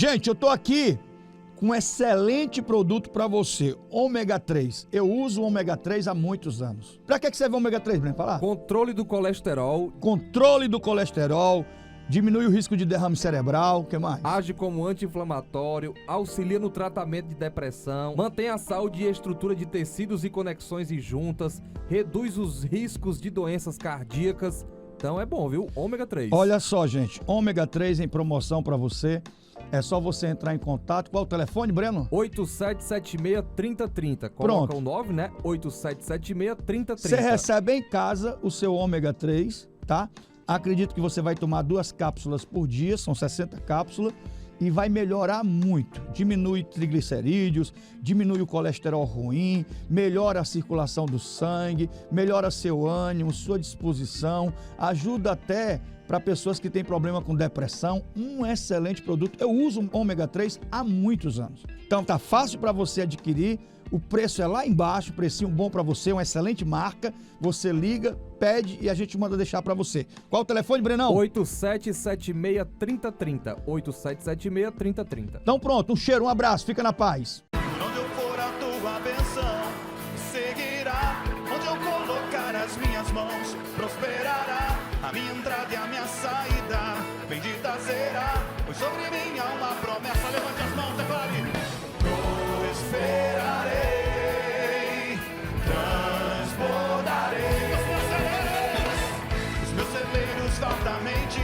Gente, eu tô aqui com um excelente produto para você, ômega 3. Eu uso o ômega 3 há muitos anos. Para que serve o ômega 3, Breno? Falar? Controle do colesterol. Controle do colesterol, diminui o risco de derrame cerebral, o que mais? Age como anti-inflamatório, auxilia no tratamento de depressão, mantém a saúde e estrutura de tecidos e conexões e juntas, reduz os riscos de doenças cardíacas. Então é bom, viu? Ômega 3. Olha só, gente, ômega 3 em promoção para você. É só você entrar em contato. Qual o telefone, Breno? 8776-3030. Pronto. Coloca o 9, né? 8776-3030. Você recebe em casa o seu ômega 3, tá? Acredito que você vai tomar 2 cápsulas por dia, são 60 cápsulas, e vai melhorar muito. Diminui triglicerídeos, diminui o colesterol ruim, melhora a circulação do sangue, melhora seu ânimo, sua disposição, ajuda até para pessoas que têm problema com depressão, um excelente produto. Eu uso o ômega 3 há muitos anos. Então tá fácil para você adquirir, o preço é lá embaixo, precinho bom para você, uma excelente marca. Você liga, pede e a gente manda deixar para você. Qual o telefone, Brenão? 8776-3030. 8776-3030. Então pronto, um cheiro, um abraço, fica na paz. Onde eu for a tua bênção seguirá, onde eu colocar as minhas mãos prosperará, a minha entrada e a minha saída bendita será, pois sobre mim há uma promessa. Levante as mãos e fale: prosperarei, transbordarei, os meus celeiros fartamente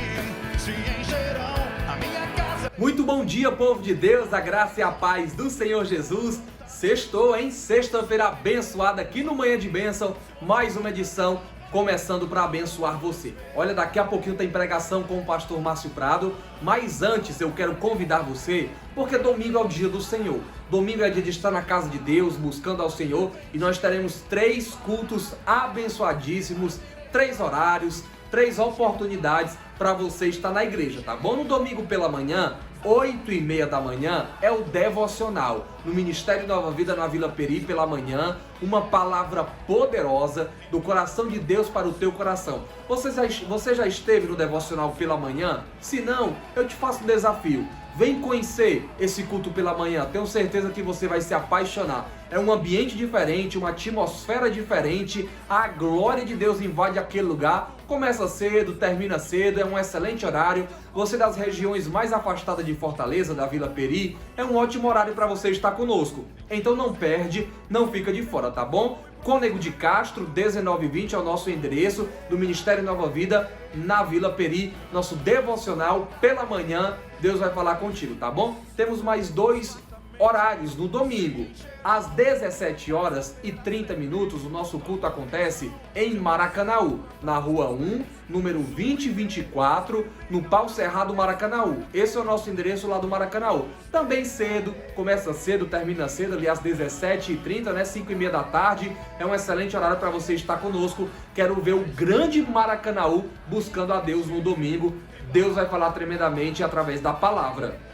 se encherão, a minha casa. Muito bom dia, povo de Deus, a graça e a paz do Senhor Jesus. Sextou, hein? Sexta-feira abençoada aqui no Manhã de Bênção, mais uma edição começando para abençoar você. Olha, daqui a pouquinho tem pregação com o pastor Márcio Prado, mas antes eu quero convidar você, porque domingo é o dia do Senhor. Domingo é dia de estar na casa de Deus, buscando ao Senhor, e nós teremos 3 cultos abençoadíssimos, 3 horários, 3 oportunidades para você estar na igreja, tá bom? No domingo pela manhã, 8h30 da manhã, é o devocional no Ministério Nova Vida na Vila Peri pela manhã, uma palavra poderosa do coração de Deus para o teu coração. Você já esteve no devocional pela manhã? Se não, eu te faço um desafio. Vem conhecer esse culto pela manhã, tenho certeza que você vai se apaixonar. É um ambiente diferente, uma atmosfera diferente, a glória de Deus invade aquele lugar. Começa cedo, termina cedo, é um excelente horário. Você das regiões mais afastadas de Fortaleza, da Vila Peri, é um ótimo horário para você estar conosco. Então não perde, não fica de fora, tá bom? Cônego de Castro, 1920 é o nosso endereço do Ministério Nova Vida na Vila Peri, nosso devocional pela manhã. Deus vai falar contigo, tá bom? Temos mais 2 horários no domingo. Às 17h30, o nosso culto acontece em Maracanaú, na Rua 1, número 2024, no Pau Cerrado, Maracanaú. Esse é o nosso endereço lá do Maracanaú. Também cedo, começa cedo, termina cedo, ali às 17h30, né? 5h30 da tarde. É um excelente horário para você estar conosco. Quero ver o grande Maracanaú buscando a Deus no domingo. Deus vai falar tremendamente através da palavra.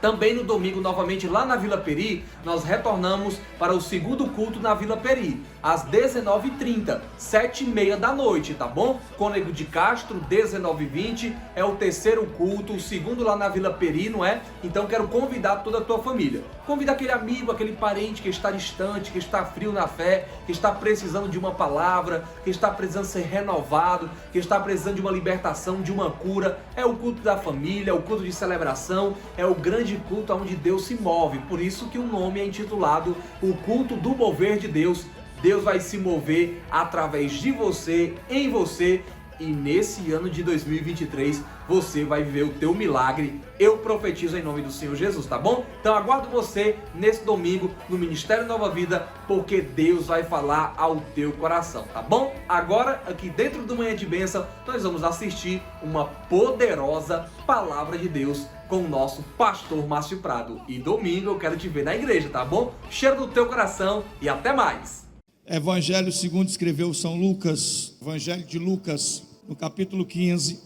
Também no domingo, novamente lá na Vila Peri, nós retornamos para o segundo culto na Vila Peri, às 19h30, 7h30 da noite, tá bom? Cônego de Castro, 19h20, é o terceiro culto, o segundo lá na Vila Peri, não é? Então quero convidar toda a tua família. Convida aquele amigo, aquele parente que está distante, que está frio na fé, que está precisando de uma palavra, que está precisando ser renovado, que está precisando de uma libertação, de uma cura. É o culto da família, é o culto de celebração, é o grande culto onde Deus se move. Por isso que o nome é intitulado o culto do mover de Deus. Deus vai se mover através de você, em você, e nesse ano de 2023 você vai viver o teu milagre. Eu profetizo em nome do Senhor Jesus, tá bom? Então aguardo você nesse domingo no Ministério Nova Vida, porque Deus vai falar ao teu coração, tá bom? Agora, aqui dentro do Manhã de Bênção, nós vamos assistir uma poderosa palavra de Deus com o nosso pastor Márcio Prado. E domingo eu quero te ver na igreja, tá bom? Cheiro do teu coração e até mais! Evangelho segundo escreveu São Lucas, Evangelho de Lucas, no capítulo 15,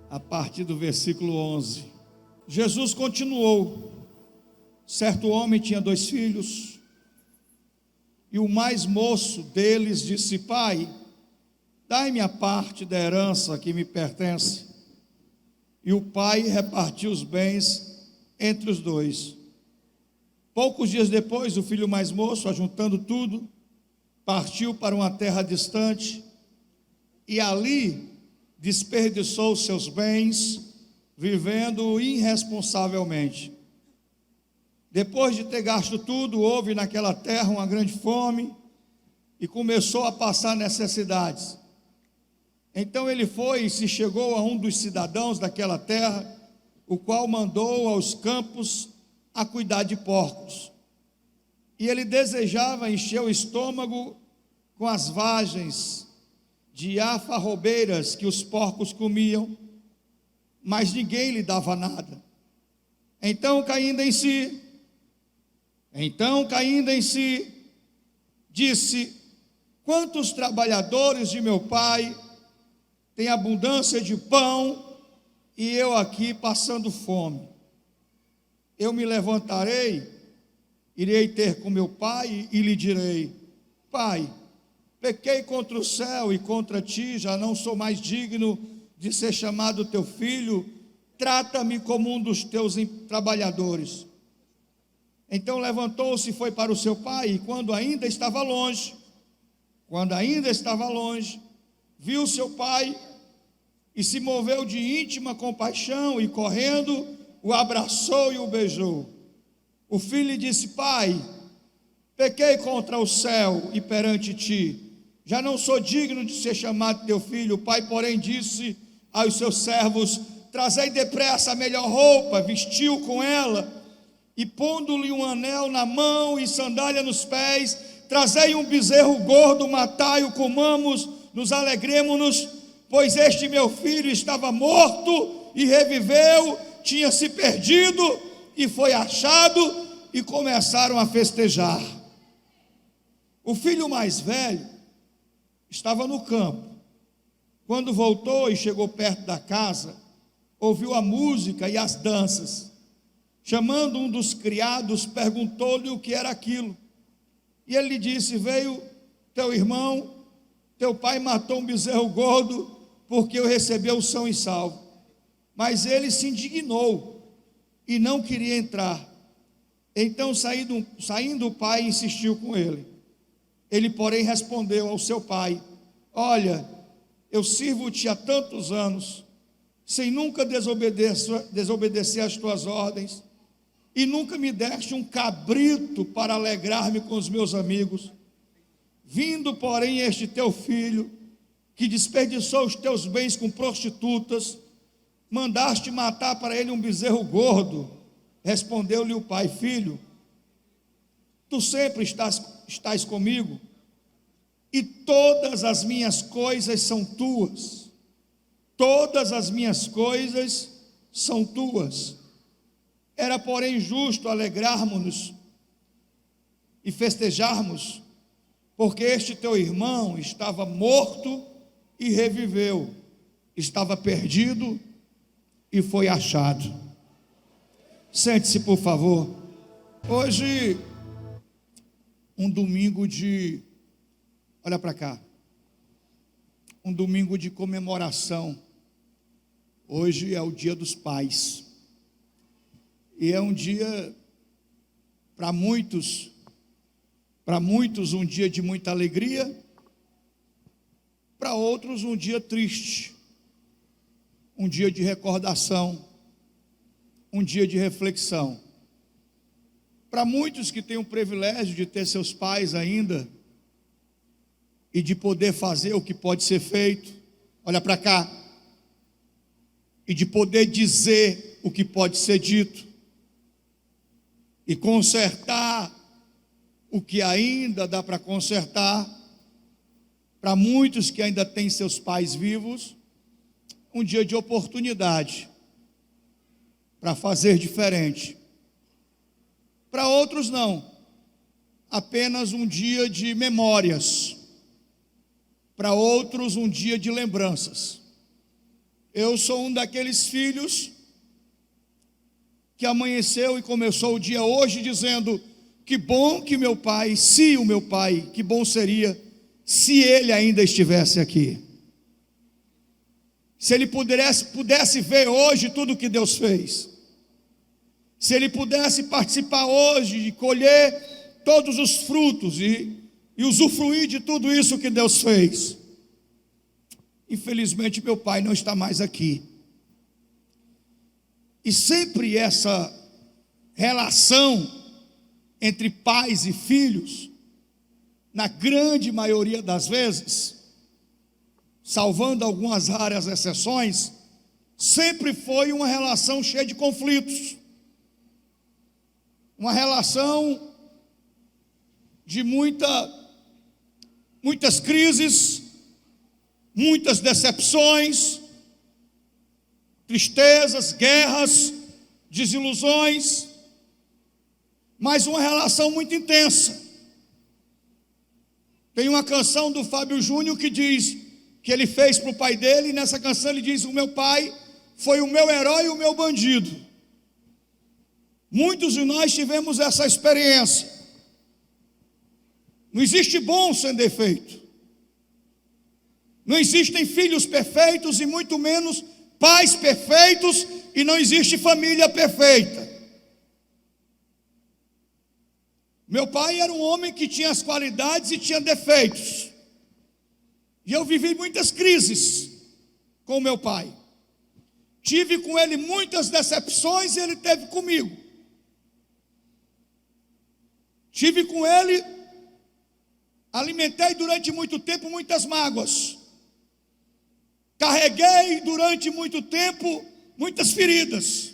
a partir do versículo 11. Jesus continuou: certo homem tinha 2 filhos, e o mais moço deles disse: Pai, dai-me a parte da herança que me pertence. E o pai repartiu os bens entre os dois. Poucos dias depois, o filho mais moço, ajuntando tudo, partiu para uma terra distante e ali desperdiçou seus bens, vivendo irresponsavelmente. Depois de ter gasto tudo, houve naquela terra uma grande fome e começou a passar necessidades. Então ele foi e se chegou a um dos cidadãos daquela terra, o qual mandou aos campos a cuidar de porcos. E ele desejava encher o estômago com as vagens de alfarrobeiras que os porcos comiam, mas ninguém lhe dava nada. Então, caindo em si, disse: quantos trabalhadores de meu pai têm abundância de pão e eu aqui passando fome? Eu me levantarei, irei ter com meu pai e lhe direi: Pai, pequei contra o céu e contra ti, já não sou mais digno de ser chamado teu filho, trata-me como um dos teus trabalhadores. Então levantou-se e foi para o seu pai, e quando ainda estava longe, viu seu pai e se moveu de íntima compaixão e correndo, o abraçou e o beijou. O filho lhe disse: Pai, pequei contra o céu e perante ti, já não sou digno de ser chamado teu filho. O pai, porém, disse aos seus servos: trazei depressa a melhor roupa, vestiu com ela, e pondo-lhe um anel na mão e sandália nos pés, trazei um bezerro gordo, matai-o, comamos, nos alegremos-nos, pois este meu filho estava morto e reviveu, tinha se perdido e foi achado, e começaram a festejar. O filho mais velho estava no campo. Quando voltou e chegou perto da casa, ouviu a música e as danças. Chamando um dos criados, perguntou-lhe o que era aquilo. E ele lhe disse: veio teu irmão, teu pai matou um bezerro gordo, porque eu recebeu são e salvo. Mas ele se indignou e não queria entrar. Então, saindo o pai, insistiu com ele. Ele, porém, respondeu ao seu pai: olha, eu sirvo-te há tantos anos, sem nunca desobedecer às tuas ordens, e nunca me deste um cabrito para alegrar-me com os meus amigos. Vindo, porém, este teu filho, que desperdiçou os teus bens com prostitutas, mandaste matar para ele um bezerro gordo. Respondeu-lhe o pai: filho, tu sempre estás comigo, e todas as minhas coisas são tuas. Todas as minhas coisas são tuas. Era, porém, justo alegrarmos-nos e festejarmos, porque este teu irmão estava morto e reviveu, estava perdido e foi achado. Sente-se, por favor. Hoje, um domingo de, olha para cá, um domingo de comemoração. Hoje é o Dia dos Pais. E é um dia, para muitos um dia de muita alegria, para outros um dia triste, um dia de recordação, um dia de reflexão. Para muitos que têm o privilégio de ter seus pais ainda, e de poder fazer o que pode ser feito, olha para cá, e de poder dizer o que pode ser dito, e consertar o que ainda dá para consertar. Para muitos que ainda têm seus pais vivos, um dia de oportunidade para fazer diferente. Para outros não, apenas um dia de memórias. Para outros um dia de lembranças. Eu sou um daqueles filhos que amanheceu e começou o dia hoje dizendo: que bom que meu pai, se o meu pai, que bom seria se ele ainda estivesse aqui. Se ele pudesse ver hoje tudo que Deus fez. se ele pudesse participar hoje de colher todos os frutos e usufruir de tudo isso que Deus fez. Infelizmente, meu pai não está mais aqui. E sempre essa relação entre pais e filhos, na grande maioria das vezes, salvando algumas raras exceções, sempre foi uma relação cheia de conflitos. Uma relação de muitas crises, muitas decepções, tristezas, guerras, desilusões, mas uma relação muito intensa. Tem uma canção do Fábio Júnior que diz que ele fez para o pai dele, e nessa canção ele diz: o meu pai foi o meu herói e o meu bandido. Muitos de nós tivemos essa experiência. Não existe bom sem defeito. Não existem filhos perfeitos e muito menos pais perfeitos, e não existe família perfeita. Meu pai era um homem que tinha as qualidades e tinha defeitos. E eu vivi muitas crises com meu pai. Tive com ele muitas decepções e ele teve comigo. Tive com ele, alimentei durante muito tempo muitas mágoas. Carreguei durante muito tempo muitas feridas.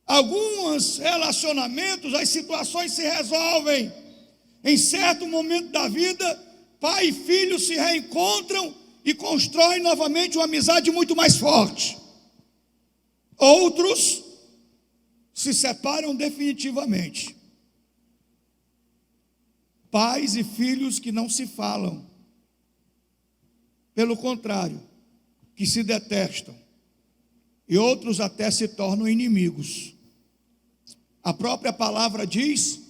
Alguns relacionamentos, as situações se resolvem. Em certo momento da vida, pai e filho se reencontram e constroem novamente uma amizade muito mais forte. Outros se separam definitivamente. Pais e filhos que não se falam. Pelo contrário, que se detestam. E outros até se tornam inimigos. A própria palavra diz,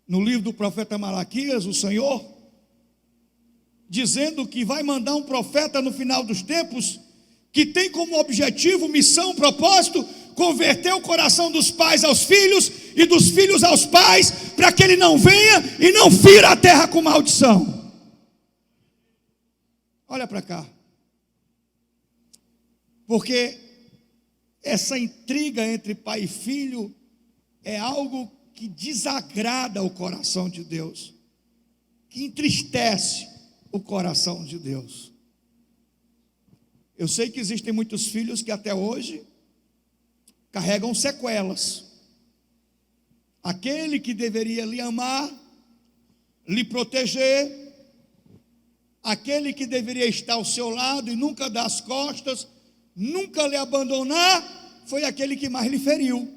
no livro do profeta Malaquias, o Senhor, dizendo que vai mandar um profeta no final dos tempos, que tem como objetivo, missão, propósito, converter o coração dos pais aos filhos e dos filhos aos pais, para que ele não venha e não fira a terra com maldição. Olha para cá. Porque essa intriga entre pai e filho é algo que desagrada o coração de Deus, que entristece o coração de Deus. Eu sei que existem muitos filhos que até hoje carregam sequelas. Aquele que deveria lhe amar, lhe proteger, aquele que deveria estar ao seu lado e nunca dar as costas, nunca lhe abandonar, foi aquele que mais lhe feriu.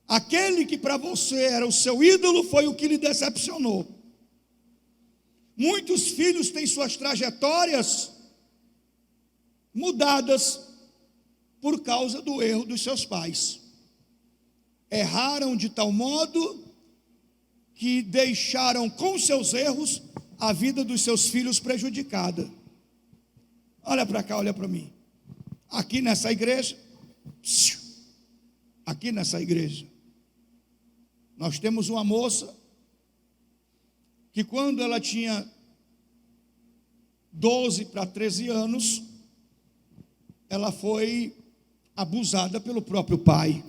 Aquele que para você era o seu ídolo foi o que lhe decepcionou. Muitos filhos têm suas trajetórias mudadas por causa do erro dos seus pais. Erraram de tal modo que deixaram com seus erros a vida dos seus filhos prejudicada. Olha para cá, olha para mim. Aqui nessa igreja, nós temos uma moça que quando ela tinha 12 para 13 anos, ela foi abusada pelo próprio pai.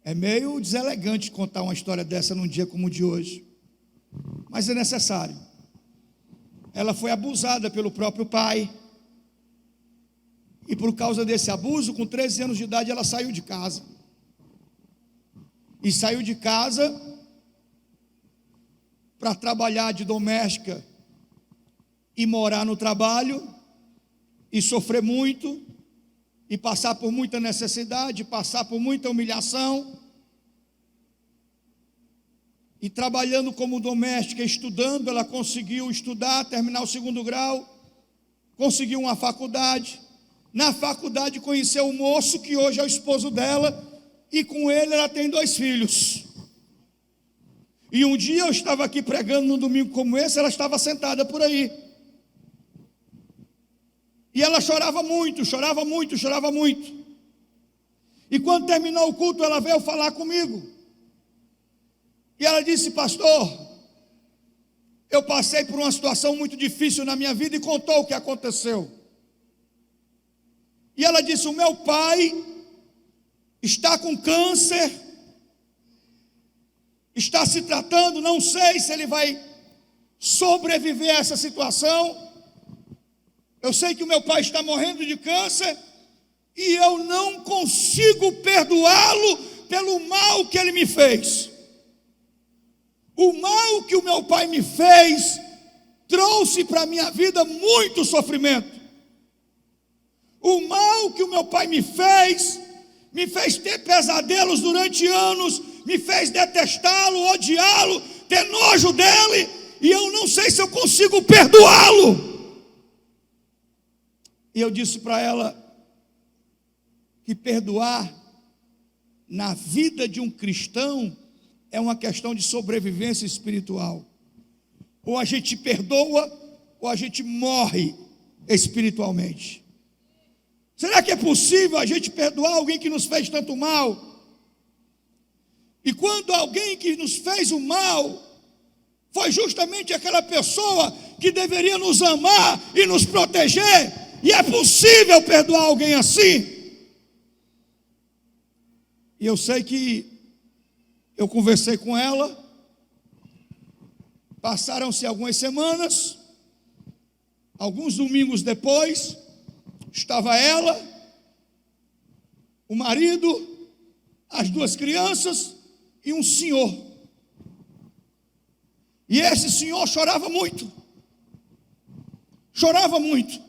É meio deselegante contar uma história dessa num dia como o de hoje, mas é necessário. Ela foi abusada pelo próprio pai, e por causa desse abuso, com 13 anos de idade, ela saiu de casa. E saiu de casa para trabalhar de doméstica e morar no trabalho, e sofrer muito, e passar por muita necessidade, passar por muita humilhação, e trabalhando como doméstica, estudando, ela conseguiu estudar, terminar o 2º grau, conseguiu uma faculdade. Na faculdade conheceu um moço que hoje é o esposo dela, e com ele ela tem 2 filhos. E um dia eu estava aqui pregando num domingo como esse, ela estava sentada por aí. E ela chorava muito, chorava muito, chorava muito. E quando terminou o culto, ela veio falar comigo. E ela disse: pastor, eu passei por uma situação muito difícil na minha vida, e contou o que aconteceu. E ela disse: o meu pai está com câncer, está se tratando, não sei se ele vai sobreviver a essa situação. Eu sei que o meu pai está morrendo de câncer, e eu não consigo perdoá-lo pelo mal que ele me fez. O mal que o meu pai me fez trouxe para a minha vida muito sofrimento. O mal que o meu pai me fez ter pesadelos durante anos, me fez detestá-lo, odiá-lo, ter nojo dele, e eu não sei se eu consigo perdoá-lo. E eu disse para ela que perdoar na vida de um cristão é uma questão de sobrevivência espiritual. Ou a gente perdoa, ou a gente morre espiritualmente. Será que é possível a gente perdoar alguém que nos fez tanto mal? E quando alguém que nos fez o mal foi justamente aquela pessoa que deveria nos amar e nos proteger, e é possível perdoar alguém assim? E eu sei que eu conversei com ela, passaram-se algumas semanas, alguns domingos depois, estava ela, o marido, as duas crianças e um senhor. E esse senhor chorava muito. Chorava muito.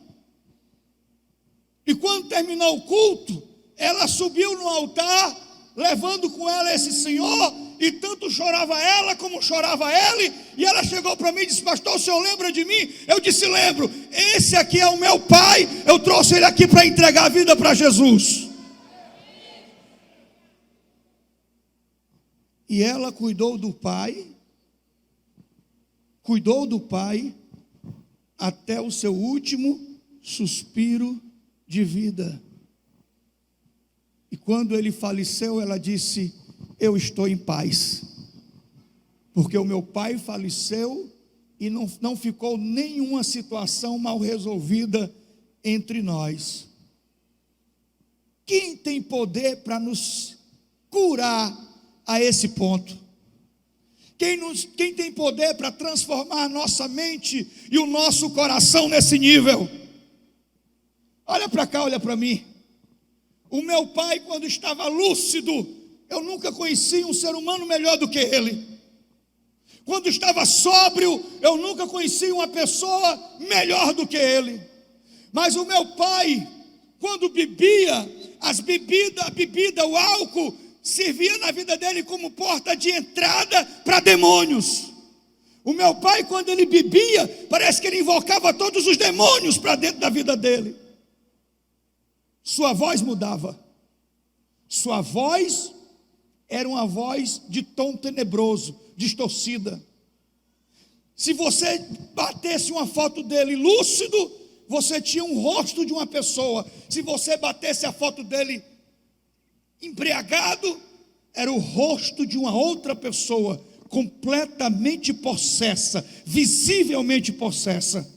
E quando terminou o culto, ela subiu no altar, levando com ela esse senhor, e tanto chorava ela como chorava ele. E ela chegou para mim e disse: pastor, o senhor lembra de mim? Eu disse: lembro. Esse aqui é o meu pai, eu trouxe ele aqui para entregar a vida para Jesus. E ela cuidou do pai até o seu último suspiro de vida. E quando ele faleceu, ela disse: eu estou em paz, porque o meu pai faleceu e não ficou nenhuma situação mal resolvida entre nós. Quem tem poder para nos curar a esse ponto? Quem tem poder para transformar a nossa mente e o nosso coração nesse nível? Olha para cá, olha para mim. O meu pai, quando estava lúcido, eu nunca conheci um ser humano melhor do que ele. Quando estava sóbrio, eu nunca conheci uma pessoa melhor do que ele. Mas o meu pai, quando bebia, a bebida, o álcool, servia na vida dele como porta de entrada para demônios. O meu pai, quando ele bebia, parece que ele invocava todos os demônios para dentro da vida dele. Sua voz mudava. Sua voz era uma voz de tom tenebroso, distorcida. Se você batesse uma foto dele lúcido, você tinha um rosto de uma pessoa. Se você batesse a foto dele embriagado, era o rosto de uma outra pessoa, completamente possessa, visivelmente possessa.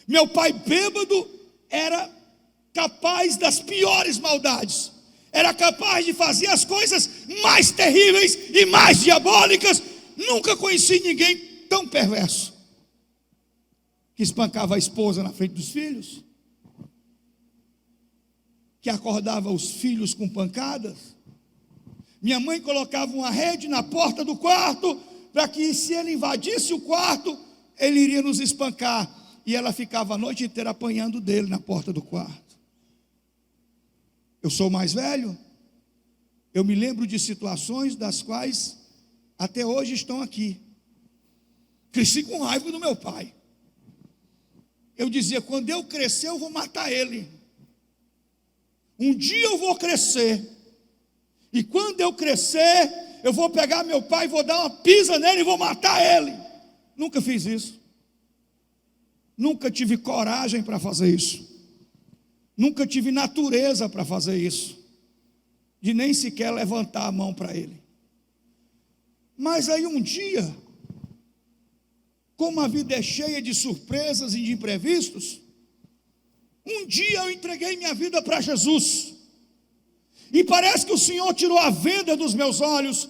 Meu pai bêbado era capaz das piores maldades, era capaz de fazer as coisas mais terríveis e mais diabólicas. Nunca conheci ninguém tão perverso, que espancava a esposa na frente dos filhos, que acordava os filhos com pancadas. Minha mãe colocava uma rede na porta do quarto, para que se ele invadisse o quarto, ele iria nos espancar, e ela ficava a noite inteira apanhando dele na porta do quarto. Eu sou mais velho, eu me lembro de situações das quais até hoje estão aqui. Cresci com raiva do meu pai. Eu dizia: quando eu crescer eu vou matar ele. Um dia eu vou crescer, e quando eu crescer eu vou pegar meu pai, vou dar uma pisa nele e vou matar ele. Nunca fiz isso. Nunca tive coragem para fazer isso. Nunca tive natureza para fazer isso. De nem sequer levantar a mão para ele. Mas aí um dia, como a vida é cheia de surpresas e de imprevistos, um dia eu entreguei minha vida para Jesus. E parece que o Senhor tirou a venda dos meus olhos,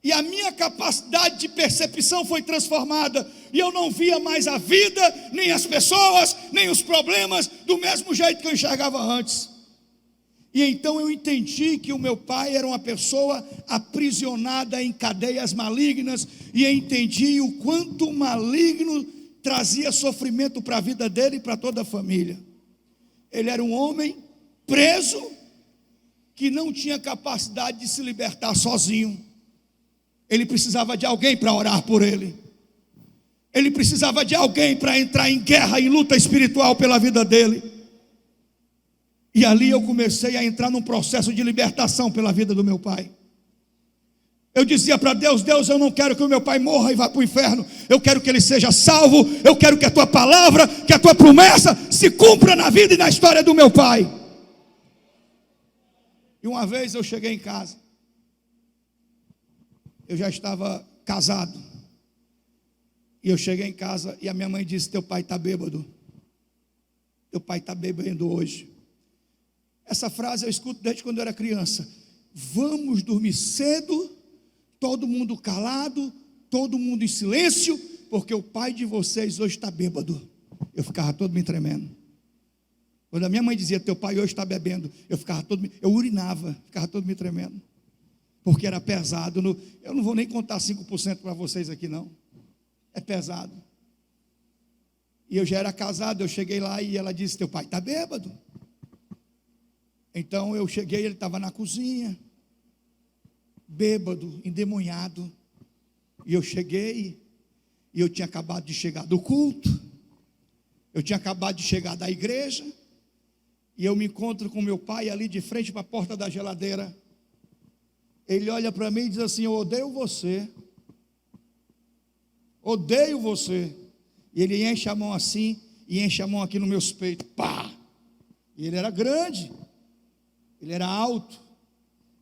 e a minha capacidade de percepção foi transformada, e eu não via mais a vida, nem as pessoas, nem os problemas, do mesmo jeito que eu enxergava antes. E então eu entendi que o meu pai era uma pessoa aprisionada em cadeias malignas, e entendi o quanto o maligno trazia sofrimento para a vida dele e para toda a família. Ele era um homem preso, que não tinha capacidade de se libertar sozinho. Ele precisava de alguém para orar por ele. Ele precisava de alguém para entrar em guerra, em luta espiritual pela vida dele. E ali eu comecei a entrar num processo de libertação pela vida do meu pai. Eu dizia para Deus: Deus, eu não quero que o meu pai morra e vá para o inferno. Eu quero que ele seja salvo. Eu quero que a tua palavra, que a tua promessa se cumpra na vida e na história do meu pai. E uma vez eu cheguei em casa. Eu já estava casado. E eu cheguei em casa e a minha mãe disse: teu pai está bêbado. Teu pai está bebendo hoje. Essa frase eu escuto desde quando eu era criança. Vamos dormir cedo, todo mundo calado, todo mundo em silêncio, porque o pai de vocês hoje está bêbado. Eu ficava todo me tremendo. Quando a minha mãe dizia: teu pai hoje está bebendo, eu urinava, ficava todo me tremendo. Porque era pesado. Eu não vou nem contar 5% para vocês aqui não. É pesado. E eu já era casado, eu cheguei lá e ela disse: teu pai está bêbado. Então eu cheguei, ele estava na cozinha, bêbado, endemoniado. E eu cheguei, e eu tinha acabado de chegar do culto, eu tinha acabado de chegar da igreja, e eu me encontro com meu pai ali de frente para a porta da geladeira. Ele olha para mim e diz assim: eu odeio você. Odeio você. E ele enche a mão assim, e enche a mão aqui nos meus peitos. Pá! E ele era grande, ele era alto.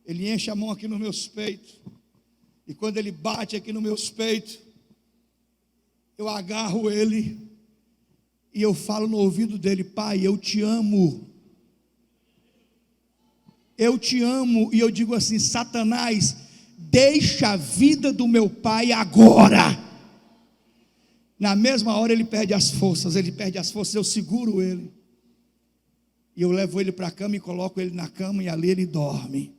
Ele enche a mão aqui nos meus peitos. E quando ele bate aqui nos meus peitos, eu agarro ele e eu falo no ouvido dele: pai, eu te amo. Eu te amo. E eu digo assim: Satanás, deixa a vida do meu pai agora. Na mesma hora ele perde as forças, eu seguro ele. E eu levo ele para a cama e coloco ele na cama, e ali ele dorme.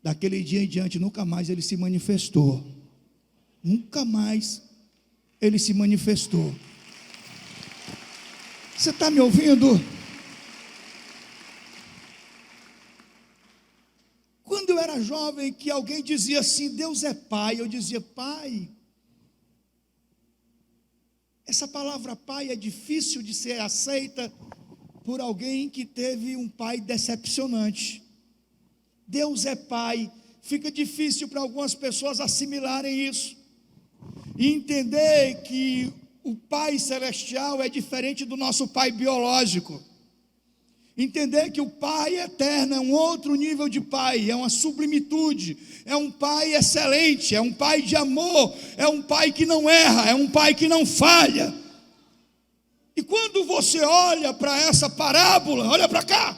Daquele dia em diante, nunca mais ele se manifestou. Nunca mais ele se manifestou. Você está me ouvindo? Quando eu era jovem, que alguém dizia assim: Deus é pai, eu dizia: pai. Essa palavra pai é difícil de ser aceita por alguém que teve um pai decepcionante. Deus é pai. Fica difícil para algumas pessoas assimilarem isso e entender que o pai celestial é diferente do nosso pai biológico. Entender que o pai eterno é um outro nível de pai, é uma sublimitude, é um pai excelente, é um pai de amor, é um pai que não erra, é um pai que não falha. E quando você olha para essa parábola, olha para cá,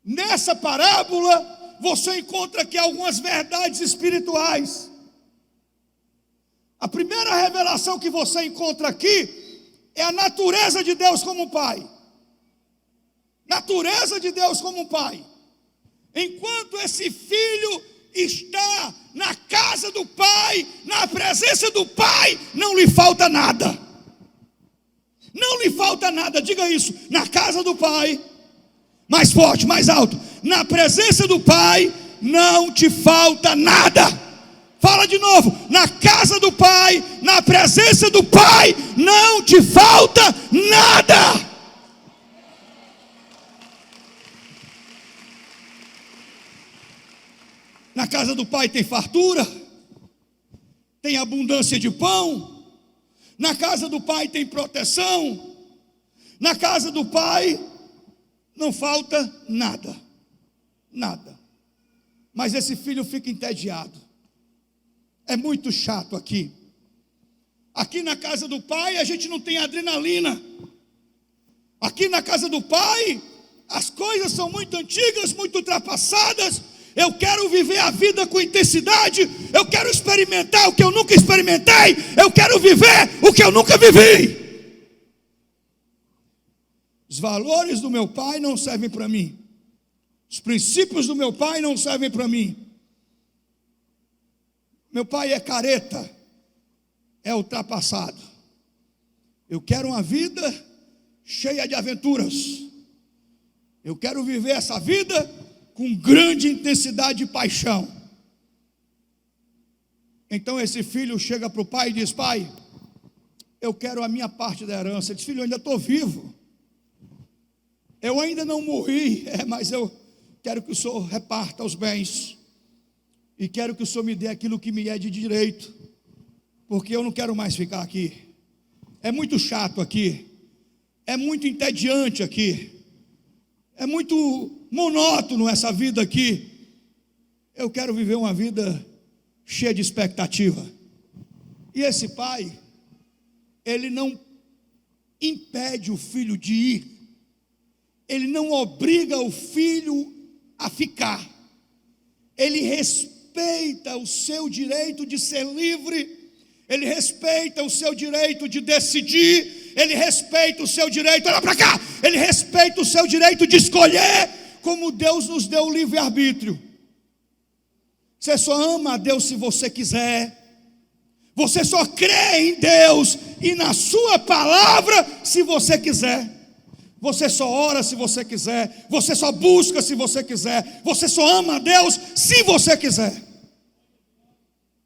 nessa parábola você encontra aqui algumas verdades espirituais. A primeira revelação que você encontra aqui é a natureza de Deus como pai. Natureza de Deus como pai. Enquanto esse filho está na casa do pai, na presença do pai, não lhe falta nada. Não lhe falta nada, diga isso. Na casa do pai, mais forte, mais alto. Na presença do pai, não te falta nada. Fala de novo. Na casa do pai, na presença do pai, não te falta nada. Na casa do pai tem fartura, tem abundância de pão. Na casa do pai tem proteção. Na casa do pai não falta nada. Nada. Mas esse filho fica entediado. É muito chato aqui. Aqui na casa do pai a gente não tem adrenalina. Aqui na casa do pai as coisas são muito antigas, muito ultrapassadas. Eu quero viver a vida com intensidade. Eu quero experimentar o que eu nunca experimentei. Eu quero viver o que eu nunca vivi. Os valores do meu pai não servem para mim. Os princípios do meu pai não servem para mim. Meu pai é careta, é ultrapassado. Eu quero uma vida cheia de aventuras. Eu quero viver essa vida com grande intensidade e paixão. Então esse filho chega para o pai e diz: pai, eu quero a minha parte da herança. Ele diz: filho, eu ainda estou vivo. Eu ainda não morri, mas eu quero que o senhor reparta os bens. E quero que o senhor me dê aquilo que me é de direito. Porque eu não quero mais ficar aqui. É muito chato aqui. É muito entediante aqui. É muito monótono essa vida aqui. Eu quero viver uma vida cheia de expectativa. E esse pai, ele não impede o filho de ir. Ele não obriga o filho a ficar. Ele respeita o seu direito de ser livre. Ele respeita o seu direito de decidir. Ele respeita o seu direito, olha para cá, ele respeita o seu direito de escolher, como Deus nos deu o livre-arbítrio. Você só ama a Deus se você quiser. Você só crê em Deus e na sua palavra se você quiser. Você só ora se você quiser. Você só busca se você quiser. Você só ama a Deus se você quiser.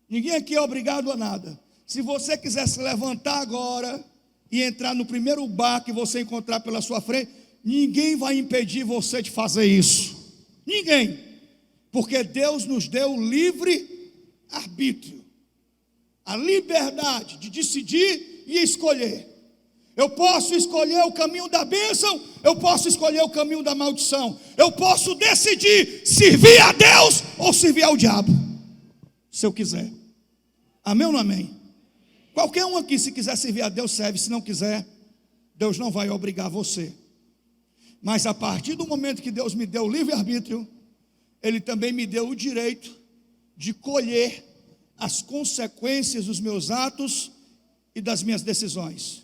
Ninguém aqui é obrigado a nada. Se você quiser se levantar agora e entrar no primeiro bar que você encontrar pela sua frente, ninguém vai impedir você de fazer isso. Ninguém. Porque Deus nos deu livre arbítrio. A liberdade de decidir e escolher. Eu posso escolher o caminho da bênção, eu posso escolher o caminho da maldição. Eu posso decidir servir a Deus ou servir ao diabo, se eu quiser. Amém ou não amém? Qualquer um aqui, se quiser servir a Deus, serve. Se não quiser, Deus não vai obrigar você. Mas a partir do momento que Deus me deu o livre-arbítrio, Ele também me deu o direito de colher as consequências dos meus atos e das minhas decisões.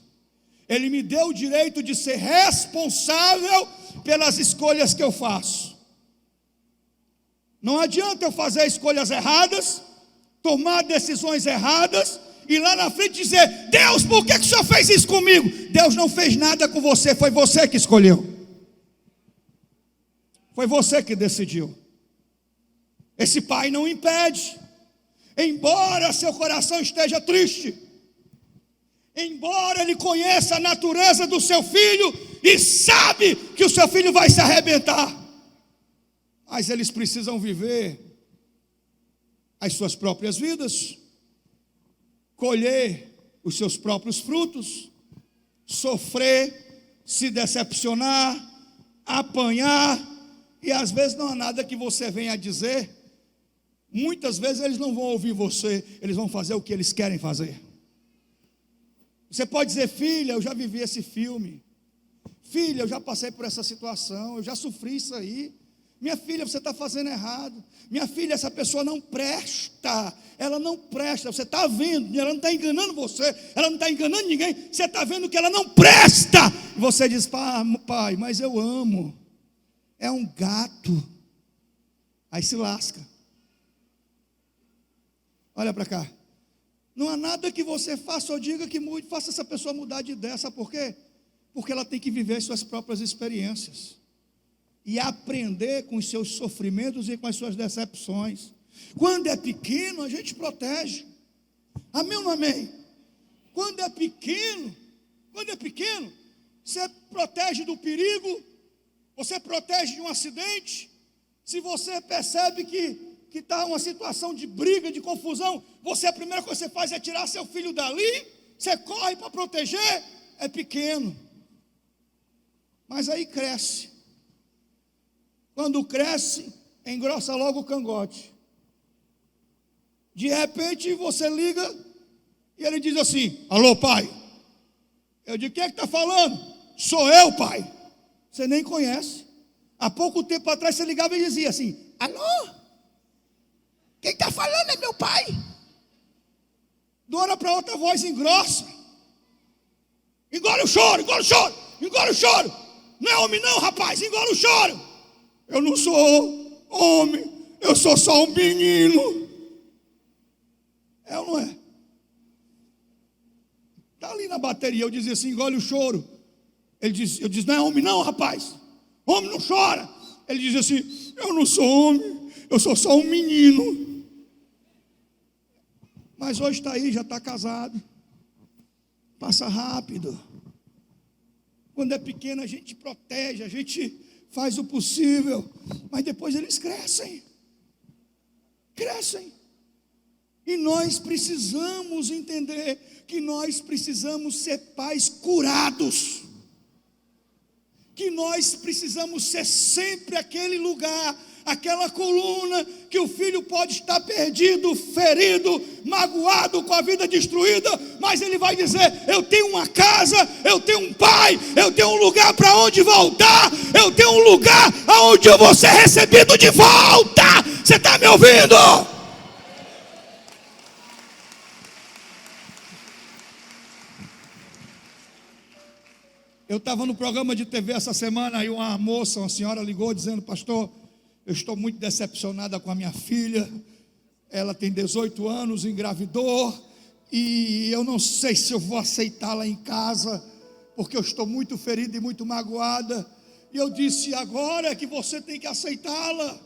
Ele me deu o direito de ser responsável pelas escolhas que eu faço. Não adianta eu fazer escolhas erradas, tomar decisões erradas, e lá na frente dizer: Deus, por que o Senhor fez isso comigo? Deus não fez nada com você, foi você que escolheu. Foi você que decidiu. Esse pai não impede. Embora seu coração esteja triste, embora ele conheça a natureza do seu filho e sabe que o seu filho vai se arrebentar, mas eles precisam viver as suas próprias vidas, colher os seus próprios frutos, sofrer, se decepcionar, apanhar, e às vezes não há nada que você venha dizer. Muitas vezes eles não vão ouvir você, eles vão fazer o que eles querem fazer. Você pode dizer: filha, eu já vivi esse filme. Filha, eu já passei por essa situação, eu já sofri isso aí. Minha filha, você está fazendo errado. Minha filha, essa pessoa não presta. Ela não presta. Você está vendo, ela não está enganando você, ela não está enganando ninguém. Você está vendo que ela não presta. E você diz: pai, mas eu amo. É um gato. Aí se lasca. Olha para cá. Não há nada que você faça ou diga que mude, faça essa pessoa mudar de ideia. Sabe por quê? Porque ela tem que viver suas próprias experiências e aprender com os seus sofrimentos e com as suas decepções. Quando é pequeno, a gente protege. Amém ou não amém? Quando é pequeno, você protege do perigo, você protege de um acidente. Se você percebe que está uma situação de briga, de confusão, a primeira coisa que você faz é tirar seu filho dali. Você corre para proteger, é pequeno. Mas aí cresce. Quando cresce, engrossa logo o cangote. De repente você liga e ele diz assim: alô, pai. Eu digo: quem é que está falando? Sou eu, pai. Você nem conhece. Há pouco tempo atrás você ligava e dizia assim: alô? Quem está falando é meu pai. De uma hora para outra a voz engrossa. Engole o choro, engole o choro, engole o choro. Não é homem não, rapaz, engole o choro. Eu não sou homem, eu sou só um menino. É ou não é? Está ali na bateria, eu dizia assim: engole o choro. Eu disse: não é homem não, rapaz. Homem não chora. Ele dizia assim: eu não sou homem, eu sou só um menino. Mas hoje está aí, já está casado. Passa rápido. Quando é pequeno a gente protege, a gente faz o possível, mas depois eles crescem. Crescem. E nós precisamos entender que nós precisamos ser pais curados. Que nós precisamos ser sempre aquele lugar, aquela coluna que o filho pode estar perdido, ferido, magoado, com a vida destruída, mas ele vai dizer: eu tenho uma casa, eu tenho um pai, eu tenho um lugar para onde voltar, eu tenho um lugar aonde eu vou ser recebido de volta. Você está me ouvindo? Eu estava no programa de TV essa semana e uma moça, uma senhora ligou dizendo: pastor, eu estou muito decepcionada com a minha filha. Ela tem 18 anos, engravidou, e eu não sei se eu vou aceitá-la em casa, porque eu estou muito ferida e muito magoada. E eu disse: agora é que você tem que aceitá-la.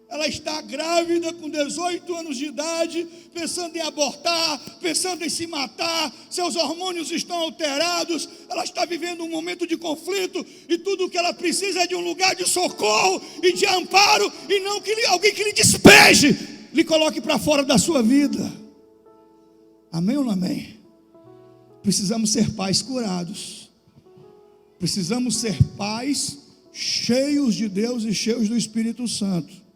Ela está grávida com 18 anos de idade, pensando em abortar, pensando em se matar, seus hormônios estão alterados, ela está vivendo um momento de conflito, e tudo o que ela precisa é de um lugar de socorro e de amparo, e não que alguém que lhe despeje, lhe coloque para fora da sua vida. Amém ou não amém? Precisamos ser pais curados, precisamos ser pais cheios de Deus e cheios do Espírito Santo.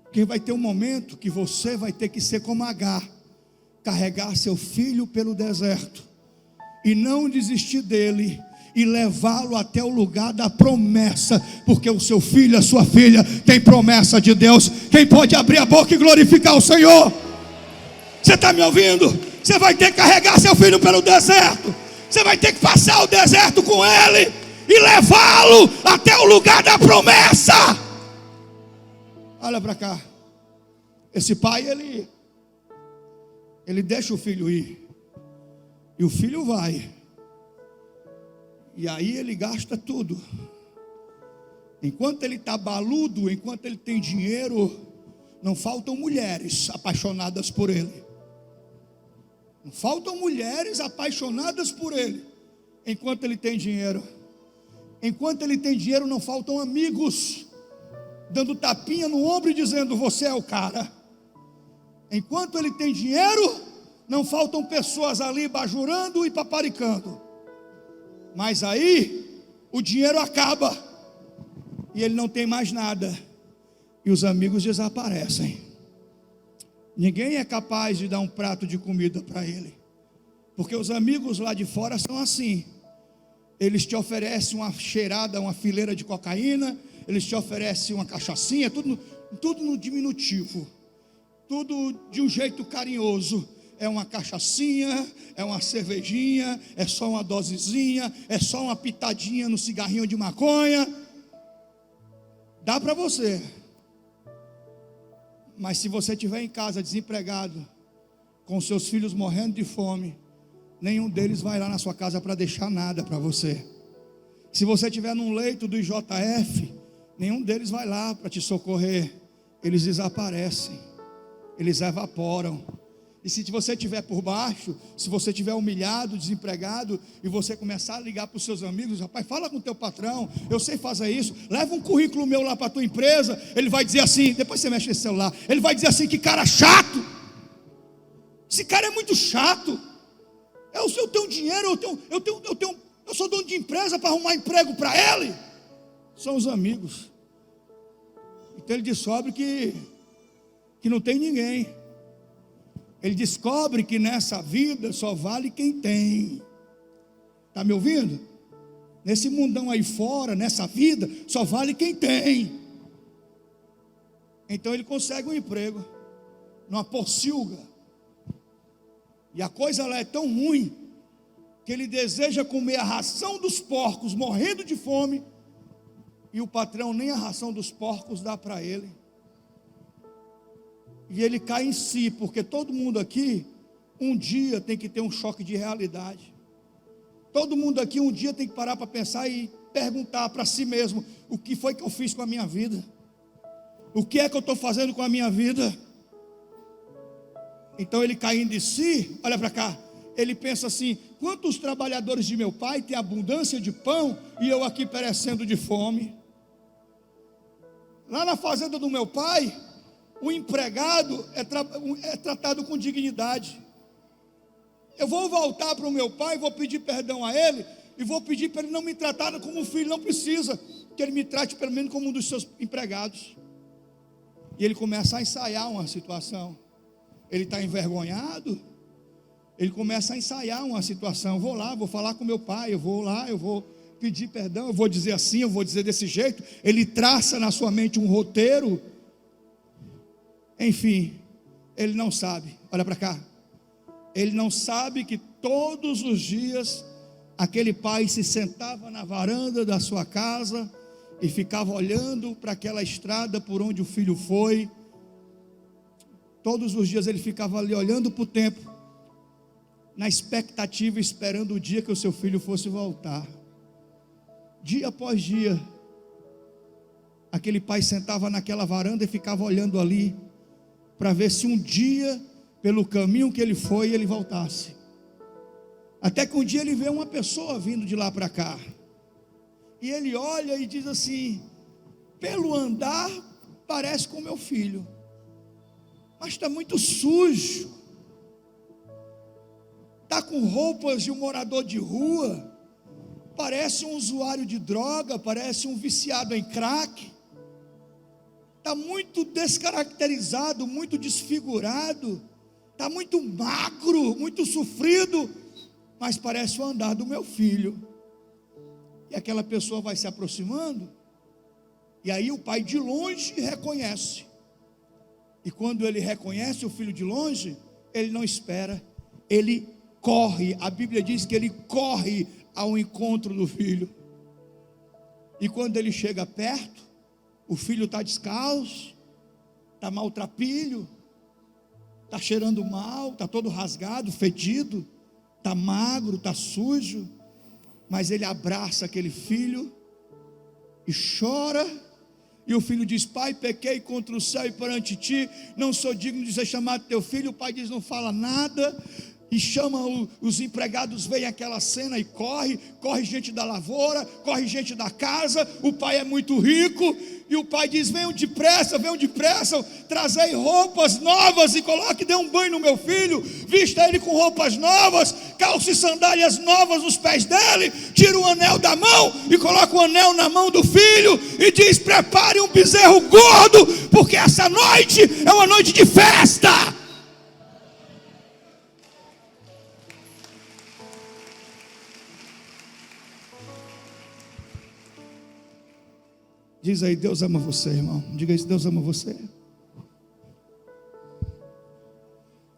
Porque vai ter um momento que você vai ter que ser como Agar, carregar seu filho pelo deserto, e não desistir dele, e levá-lo até o lugar da promessa, porque o seu filho, a sua filha, tem promessa de Deus. Quem pode abrir a boca e glorificar o Senhor? Você está me ouvindo? Você vai ter que carregar seu filho pelo deserto, você vai ter que passar o deserto com ele, e levá-lo até o lugar da promessa. Olha para cá. Esse pai, ele deixa o filho ir, e o filho vai, e aí ele gasta tudo. Enquanto ele está baludo, enquanto ele tem dinheiro, não faltam mulheres apaixonadas por ele. Não faltam mulheres apaixonadas por ele, enquanto ele tem dinheiro. Enquanto ele tem dinheiro, não faltam amigos dando tapinha no ombro e dizendo: você é o cara. Enquanto ele tem dinheiro, não faltam pessoas ali bajurando e paparicando. Mas aí o dinheiro acaba e ele não tem mais nada, e os amigos desaparecem. Ninguém é capaz de dar um prato de comida para ele, porque os amigos lá de fora são assim. Eles te oferecem uma cheirada, uma fileira de cocaína, eles te oferecem uma cachaçinha, tudo no diminutivo, tudo de um jeito carinhoso. É uma cachaçinha, é uma cervejinha, é só uma dosezinha, é só uma pitadinha no cigarrinho de maconha. Dá para você. Mas se você estiver em casa desempregado, com seus filhos morrendo de fome, nenhum deles vai lá na sua casa para deixar nada para você. Se você estiver num leito do IJF, nenhum deles vai lá para te socorrer. Eles desaparecem, eles evaporam. E se você estiver por baixo, se você estiver humilhado, desempregado, e você começar a ligar para os seus amigos: rapaz, fala com o teu patrão, eu sei fazer isso, leva um currículo meu lá para a tua empresa. Ele vai dizer assim, depois você mexe nesse celular, ele vai dizer assim: que cara chato, esse cara é muito chato. eu tenho dinheiro, eu sou dono de empresa para arrumar emprego para ele. São os amigos. Então ele descobre que não tem ninguém. Ele descobre que nessa vida só vale quem tem. Está me ouvindo? Nesse mundão aí fora, nessa vida, só vale quem tem. Então ele consegue um emprego numa porcilga. E a coisa lá é tão ruim que ele deseja comer a ração dos porcos, morrendo de fome, e o patrão nem a ração dos porcos dá para ele. E ele cai em si, porque todo mundo aqui um dia tem que ter um choque de realidade. Todo mundo aqui um dia tem que parar para pensar e perguntar para si mesmo: o que foi que eu fiz com a minha vida? O que é que eu estou fazendo com a minha vida? Então ele caindo de si, olha para cá, ele pensa assim: quantos trabalhadores de meu pai têm abundância de pão e eu aqui perecendo de fome? Lá na fazenda do meu pai, o empregado é tratado com dignidade. Eu vou voltar para o meu pai, vou pedir perdão a ele, e vou pedir para ele não me tratar como um filho, não precisa, que ele me trate pelo menos como um dos seus empregados. E ele começa a ensaiar uma situação. Ele está envergonhado, ele começa a ensaiar uma situação. Eu vou lá, vou falar com meu pai, eu vou pedir perdão, eu vou dizer assim, eu vou dizer desse jeito. Ele traça na sua mente um roteiro. Enfim, ele não sabe, olha para cá, ele não sabe que todos os dias aquele pai se sentava na varanda da sua casa e ficava olhando para aquela estrada por onde o filho foi. Todos os dias ele ficava ali olhando para o tempo, na expectativa, esperando o dia que o seu filho fosse voltar. Dia após dia, aquele pai sentava naquela varanda e ficava olhando ali, para ver se um dia, pelo caminho que ele foi, ele voltasse. Até que um dia ele vê uma pessoa vindo de lá para cá, e ele olha e diz assim: pelo andar parece com meu filho, mas está muito sujo, está com roupas de um morador de rua, parece um usuário de droga, parece um viciado em crack, está muito descaracterizado, muito desfigurado, está muito magro, muito sofrido, mas parece o andar do meu filho. E aquela pessoa vai se aproximando, e aí o pai de longe reconhece. E quando ele reconhece o filho de longe, ele não espera, ele corre. A Bíblia diz que ele corre ao encontro do filho. E quando ele chega perto, o filho está descalço, está maltrapilho, está cheirando mal, está todo rasgado, fedido, está magro, está sujo. Mas ele abraça aquele filho e chora. E o filho diz: pai, pequei contra o céu e perante ti, não sou digno de ser chamado teu filho. O pai diz: não fala nada. E chama os empregados, vem aquela cena e corre gente da lavoura, corre gente da casa. O pai é muito rico, e o pai diz: venham depressa, trazei roupas novas e coloque, dê um banho no meu filho, vista ele com roupas novas, calce sandálias novas nos pés dele, tira o anel da mão e coloca o anel na mão do filho, e diz: prepare um bezerro gordo, porque essa noite é uma noite de festa. Diz aí: Deus ama você, irmão. Diga isso: Deus ama você.